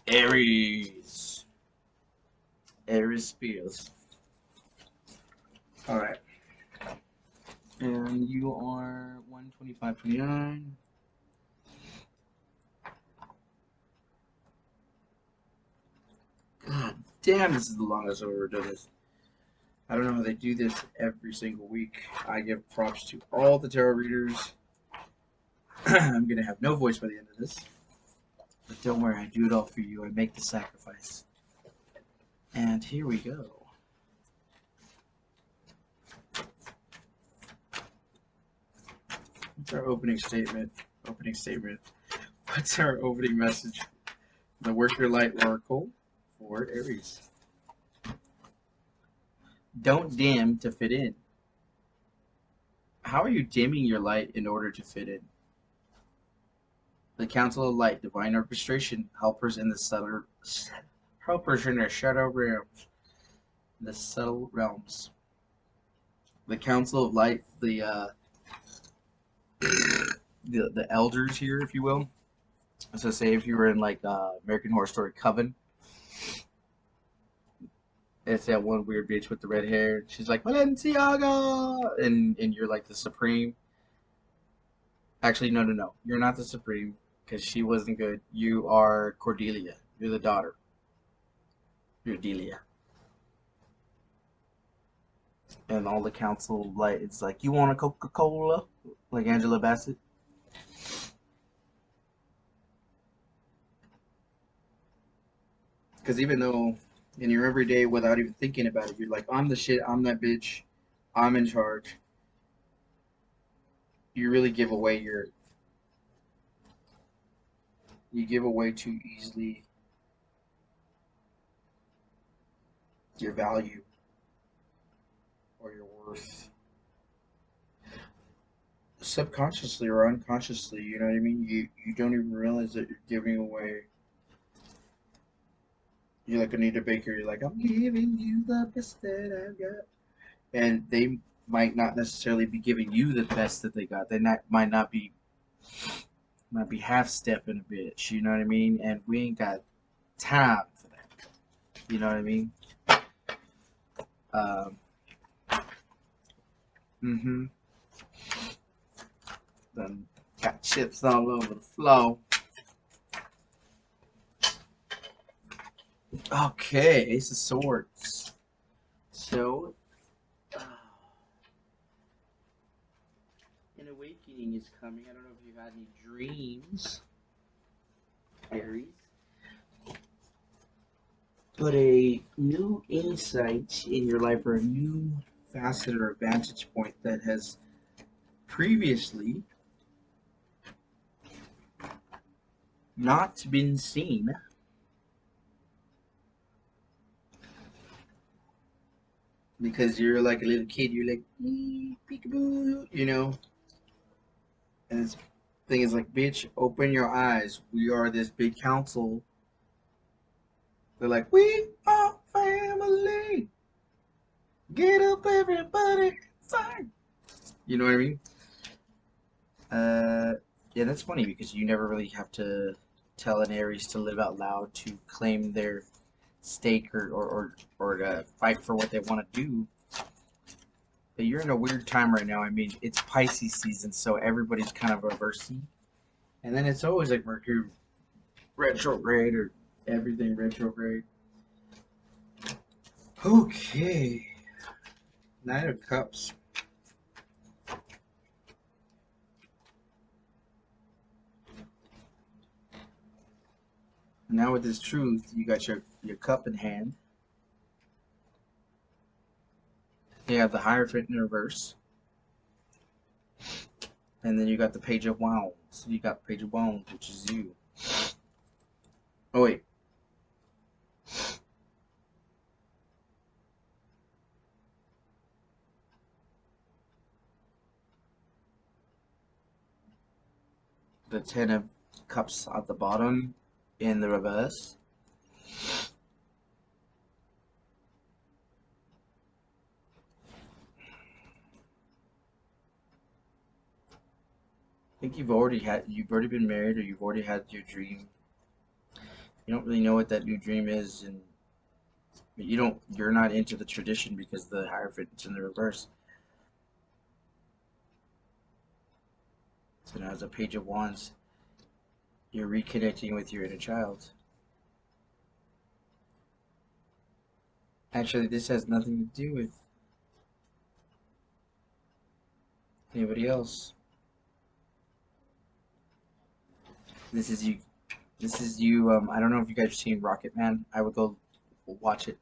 Aries. Aries Spears. Alright. And you are 125.29. God damn, this is the longest I've ever done this. I don't know how they do this every single week. I give props to all the tarot readers. I'm going to have no voice by the end of this. But don't worry, I do it all for you. I make the sacrifice. And here we go. What's our opening statement? What's our opening message? The Work Your Light Oracle for Aries. Don't dim to fit in. How are you dimming your light in order to fit in? The Council of Light, Divine Orchestration, helpers in the subtle, helpers in the shadow realms, the subtle realms. The Council of Light, the elders here, if you will. So say if you were in like American Horror Story Coven, it's that one weird bitch with the red hair. She's like Balenciaga, and you're like the Supreme. Actually, no. You're not the Supreme because she wasn't good. You are Cordelia. You're the daughter. You're Delia. And all the council, like, it's like, you want a Coca-Cola? Like Angela Bassett. Because even though in your everyday, without even thinking about it, you're like, I'm the shit, I'm that bitch, I'm in charge. You really give away you give away too easily your value or your worth. Subconsciously or unconsciously, you know what I mean? You don't even realize that you're giving away. You're like Anita Baker. You're like, I'm giving you the best that I've got, and they might not necessarily be giving you the best that they got. Might be half stepping a bitch. You know what I mean? And we ain't got time for that. You know what I mean? Um, mm-hmm. Then got chips all over the floor. Okay, Ace of Swords. So, an awakening is coming. I don't know if you had any dreams, Aries, but a new insight in your life or a new facet or vantage point that has previously not been seen. Because you're like a little kid, you're like, peekaboo, you know? And this thing is like, bitch, open your eyes. We are this big council. They're like, we are family. Get up, everybody, sing. You know what I mean? Yeah, that's funny because you never really have to tell an Aries to live out loud to claim their stake or to fight for what they want to do. But you're in a weird time right now. I mean, it's Pisces season, so everybody's kind of reversing. And then it's always like Mercury retrograde or everything retrograde. Okay. Knight of Cups. Now with this truth, you got your cup in hand. You have the Hierophant in reverse. And then you got the Page of Wands. So you got Page of Wands, which is you. Oh, wait. The Ten of Cups at the bottom in the reverse. I think you've already been married or you've already had your dream You don't really know what that new dream is, and you're not into the tradition because the Hierophant's in the reverse. So now as a Page of Wands, you're reconnecting with your inner child. Actually, this has nothing to do with anybody else. This is you. This is you. I don't know if you guys have seen Rocket Man. I would go watch it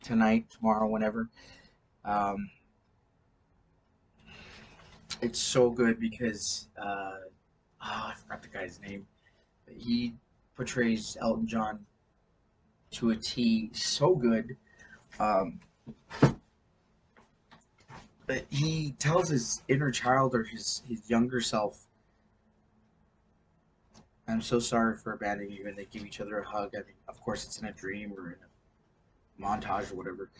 tonight, tomorrow, whenever. Um, it's so good because I forgot the guy's name. He portrays Elton John to a T. So good. Um, but he tells his inner child or his younger self, "I'm so sorry for abandoning you," and they give each other a hug. I mean, of course, it's in a dream or in a montage or whatever.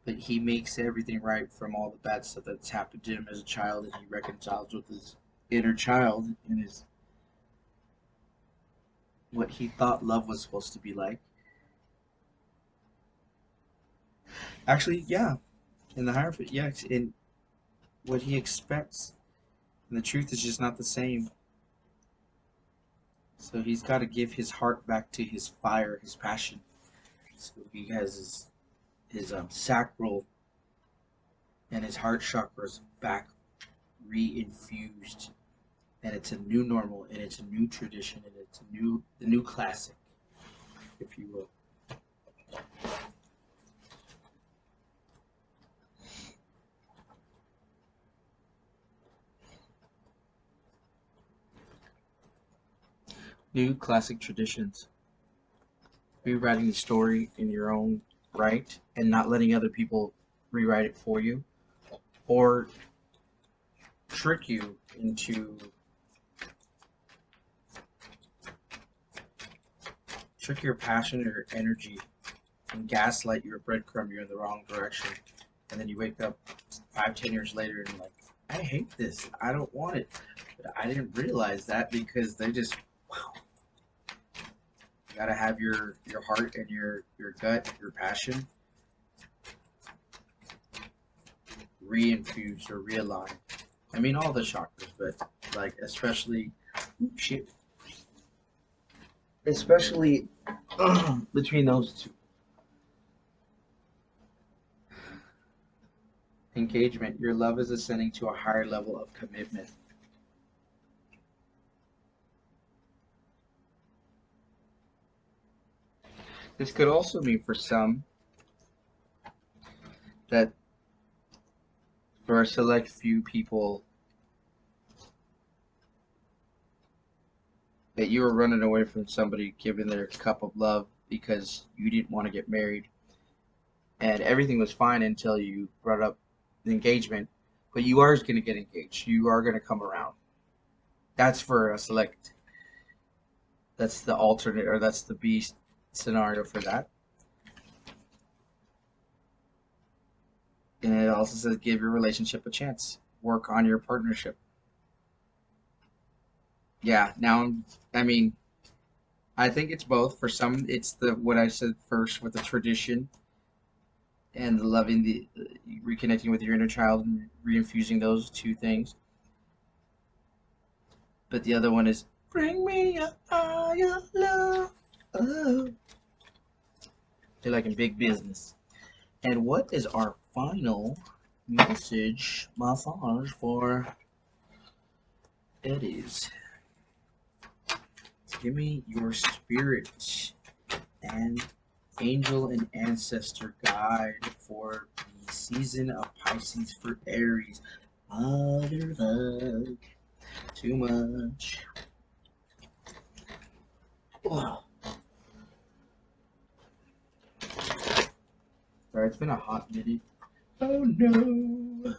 But he makes everything right from all the bad stuff that's happened to him as a child, and he reconciles with his inner child and his what he thought love was supposed to be like. Actually, yeah, in the Hierophant, yeah, in what he expects, and the truth is just not the same. So he's got to give his heart back to his fire, his passion. So he has his sacral and his heart chakras back reinfused, and it's a new normal, and it's a new tradition, and it's the new classic, if you will. New classic traditions. Rewriting the story in your own right and not letting other people rewrite it for you or trick you into trick your passion or your energy and gaslight your breadcrumb you're in the wrong direction. And then you wake up 5, 10 years later and you're like, I hate this. I don't want it. But I didn't realize that because they just wow. You gotta have your heart and your gut, your passion reinfused or realigned. I mean all the chakras, but like especially shit. Especially between those two. Engagement. Your love is ascending to a higher level of commitment. This could also mean for some that for a select few people that you were running away from somebody giving their cup of love because you didn't want to get married and everything was fine until you brought up the engagement, but you are going to get engaged. You are going to come around. That's for a select. That's the alternate, or that's the B scenario for that. And it also says give your relationship a chance. Work on your partnership. Yeah, now, I mean, I think it's both. For some, it's the what I said first with the tradition and loving the reconnecting with your inner child and reinfusing those two things. But the other one is bring me a higher love. Oh, they're like in big business. And what is our final message massage for Aries? Give me your spirit and angel and ancestor guide for the season of Pisces for Aries. Mother too much. Oh. Sorry, it's been a hot minute. Oh no!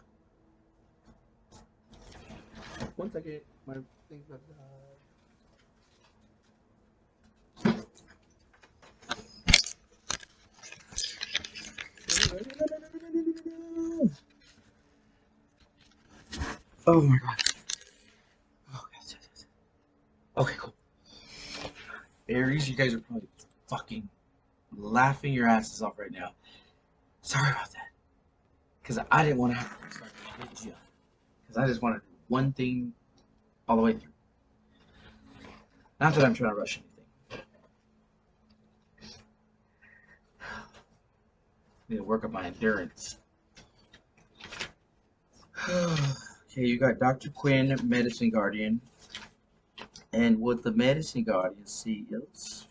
Once I get my things up. Oh my god. Oh, yes, yes, yes. Okay, cool. Aries, you guys are probably fucking laughing your asses off right now. Sorry about that. Because I didn't want to have to start to hit you. Because I just wanted to do one thing all the way through. Not that I'm trying to rush anything. I need to work up my endurance. Okay, you got Dr. Quinn, Medicine Guardian. And what the Medicine Guardian sees.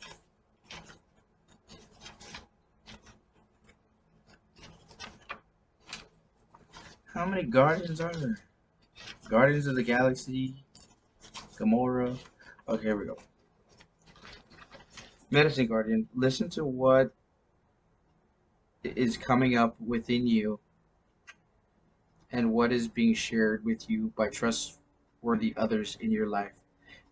How many Guardians are there? Guardians of the Galaxy, Gamora. Okay, here we go. Medicine Guardian, listen to what is coming up within you and what is being shared with you by trustworthy others in your life.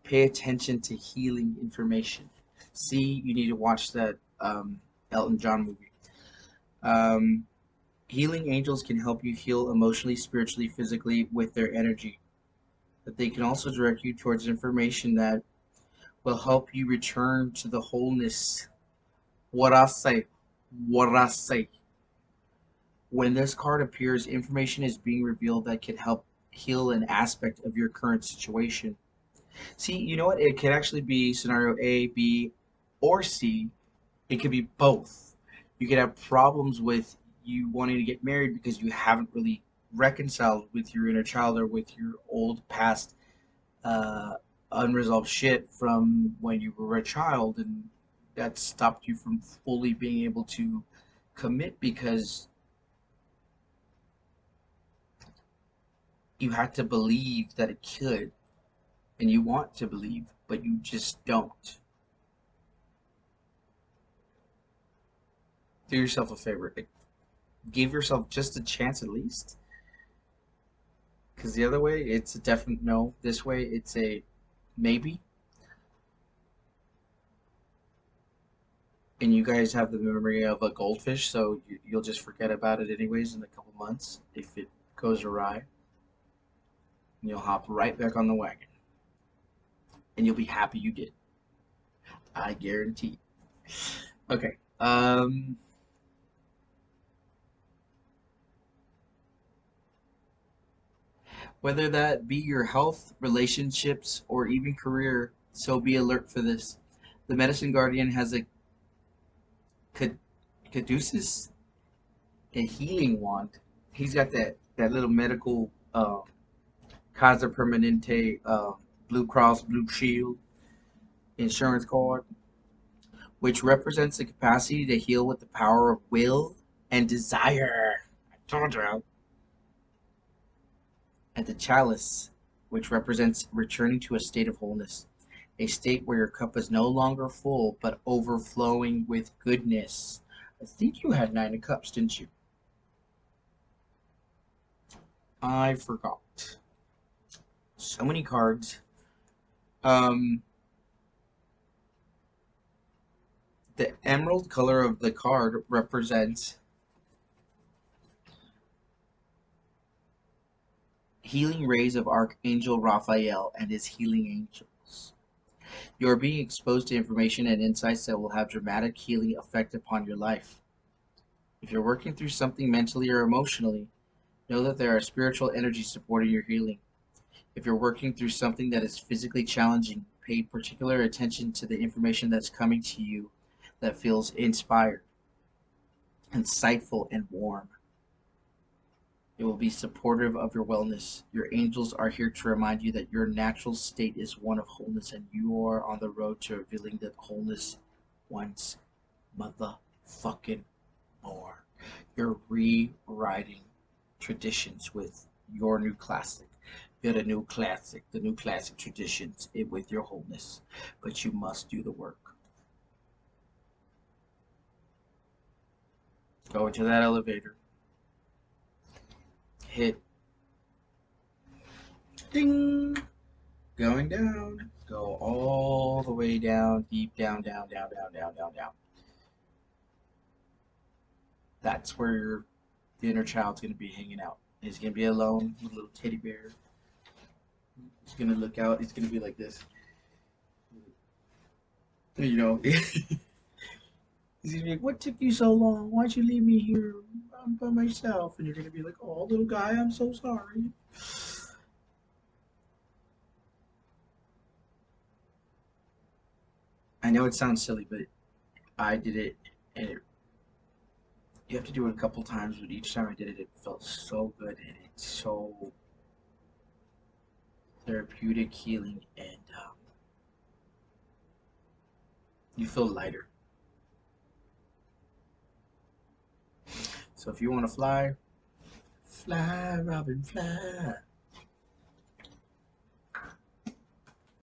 Pay attention to healing information. See, you need to watch that Elton John movie. Healing angels can help you heal emotionally, spiritually, physically with their energy. But they can also direct you towards information that will help you return to the wholeness. What I say. What I say. When this card appears, information is being revealed that can help heal an aspect of your current situation. See, you know what? It could actually be scenario A, B, or C. It could be both. You could have problems with you wanting to get married because you haven't really reconciled with your inner child or with your old past uh, unresolved shit from when you were a child, and that stopped you from fully being able to commit because you had to believe that it could, and you want to believe, but you just don't. Do yourself a favor. Give yourself just a chance at least. Because the other way, it's a definite no. This way, it's a maybe. And you guys have the memory of a goldfish, so you'll just forget about it anyways in a couple months if it goes awry. And you'll hop right back on the wagon. And you'll be happy you did. I guarantee. Okay. Whether that be your health, relationships, or even career, so be alert for this. The Medicine Guardian has a caduceus, a healing wand. He's got that little medical Kaiser Permanente Blue Cross Blue Shield insurance card, which represents the capacity to heal with the power of will and desire. I told you. And the chalice, which represents returning to a state of wholeness, a state where your cup is no longer full but overflowing with goodness. I think you had 9 of Cups, didn't you? I forgot. So many cards. Um, the emerald color of the card represents healing rays of Archangel Raphael and his healing angels. You are being exposed to information and insights that will have dramatic healing effect upon your life. If you're working through something mentally or emotionally, know that there are spiritual energies supporting your healing. If you're working through something that is physically challenging, pay particular attention to the information that's coming to you that feels inspired, insightful, and warm. It will be supportive of your wellness. Your angels are here to remind you that your natural state is one of wholeness and you are on the road to revealing that wholeness once motherfucking more. You're rewriting traditions with your new classic. Build a new classic, the new classic traditions with your wholeness. But you must do the work. Go into that elevator. Hit ding, going down, go all the way down, deep down, down, down, down, down, down, down. That's where the inner child's going to be hanging out. He's going to be alone with a little teddy bear. He's going to look out. He's going to be like this. You know, he's gonna be like, "What took you so long? Why'd you leave me here? I'm by myself." And you're gonna be like, "Oh, little guy, I'm so sorry." I know it sounds silly, but I did it, and you have to do it a couple times. But each time I did it, it felt so good, and it's so therapeutic, healing, and you feel lighter. So if you want to fly, fly, Robin, fly.